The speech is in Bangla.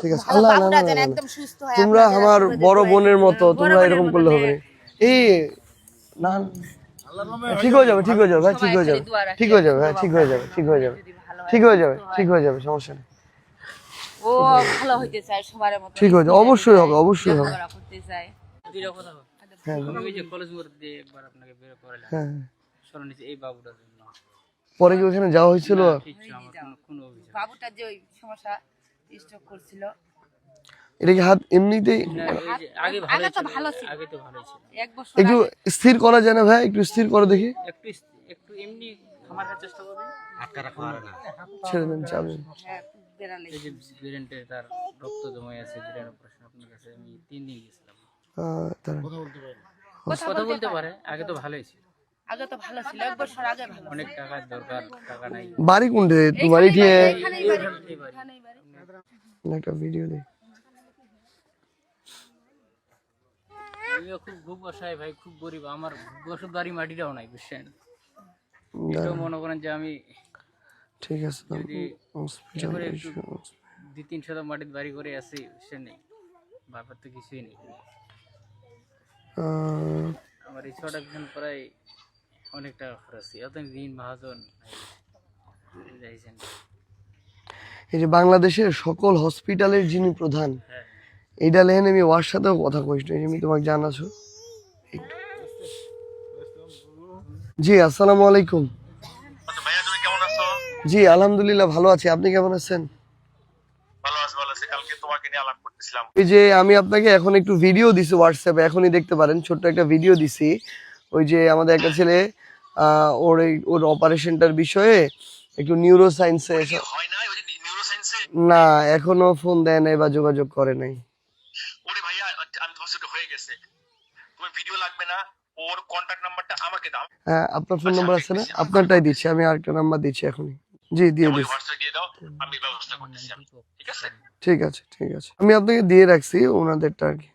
ঠিক আছে। আল্লাহ না একদম সুস্থ হয়। তোমরা আমার বড় বোনের মতো, তোমরা এরকম করলে হবে না। এই না ঠিক হয়ে যাবে, ঠিক হয়ে যাবে ভাই, ঠিক হয়ে যাবে, ঠিক হয়ে যাবে ভাই, ঠিক হয়ে যাবে, ঠিক হয়ে যাবে, ঠিক হয়ে যাবে, ঠিক হয়ে যাবে, সমস্যা নেই। ও ভালো হইতে চায় সবার মতো, ঠিক হয়ে যাবে, অবশ্যই হবে, অবশ্যই হবে। করতে চায়। দুইটা কথা হবে। আমি ওই যে কলেজ মোড় দিয়ে একবার আপনাকে বের করালাম। হ্যাঁ শরণ নিচে এই বাবুটার জন্য। পরে কি ওখানে যাওয়া হয়েছিল? কিছু আমার কোনো অভিযোগ। বাবুটা যে ওই সমস্যা স্ট্রোক করছিল, এটা কি হাত এমনিতেই আগে ভালো ছিল, আগে তো ভালো ছিল। এক বছর একটু স্থির করা যায় না ভাই? একটু স্থির করে দেখি। একটু এমনি থামার চেষ্টা করবে, আটকা রাখা পারে না। ছেড়ে দেন, চাপেন। বেড়ালে এই যে ব্রেনটে তার রক্ত জমে আছে, ব্রেন অপারেশন আপনার কাছে আমি 3 দিন গেছিলাম। কথা বলতে পারে, আগে তো ভালোই ছিল। আগে তো ভালো ছিল, এক বছর আগে ভালো। অনেক টাকার দরকার, টাকা নাই। বাড়ি কোনটা? তুই বাড়ি ঠিক এখানেই বাড়ি। একটা ভিডিও দে। আমিও খুব অসহায় ভাই, খুব গরিব। আমার বসত বাড়ি মাটিটাও নাই, বুঝছেন? এটাও মনে করেন যে আমি ঠিক আছে, এবারে একটু 2-3 মাটির বাড়ি করে আছি, বুঝছেন? নেই ব্যাপার তো কিছুই নেই। আমার এই 6টা পিছন প্রায় অনেক টাকা খরচ, এত ঋণ মহাজন যাইছেন। এই যে বাংলাদেশের সকল হসপিটালের যিনি প্রধান, এইটা লেহেন আমি ওর সাথেও কথা কইস না, আমি তোমাকে জানাছো। জি আসসালামু আলাইকুম। ভাইয়া তুমি কেমন আছো? জি আলহামদুলিল্লাহ ভালো আছি, আপনি কেমন আছেন? ভালো আছি। কালকে তোমাকে নিয়ে আলাপ করতেছিলাম। এই যে আমি আপনাকে এখন একটু ভিডিও দিছি হোয়াটসঅ্যাপে, এখনই দেখতে পারেন, ছোট্ট একটা ভিডিও দিছি। ওই যে আমাদের একটা ছেলে ওর অপারেশনটার বিষয়ে একটু নিউরো সায়েন্সে হয় না ওই যে নিউরো সায়েন্সে? না এখনো ফোন দেয় নাই বা যোগাযোগ করে নাই। ওরে ভাইয়া আমি তোমার সাথে হয়ে গেছে, তুমি ভিডিও লাগবে না, ওর কন্টাক্ট নাম্বারটা আমাকে দাও। হ্যাঁ আপনার ফোন নাম্বার আছে না? আপনারটাই দিচ্ছি, আমি আরেকটা নাম্বার দিচ্ছি এখনই। জি দিয়ে দিচ্ছি। হোয়াটসঅ্যাপে দিয়ে দাও, আমি ব্যবস্থা করতেছি। ঠিক আছে, ঠিক আছে, ঠিক আছে, আমি আপনাকে দিয়ে রাখছি ওনাদেরটা আর কি।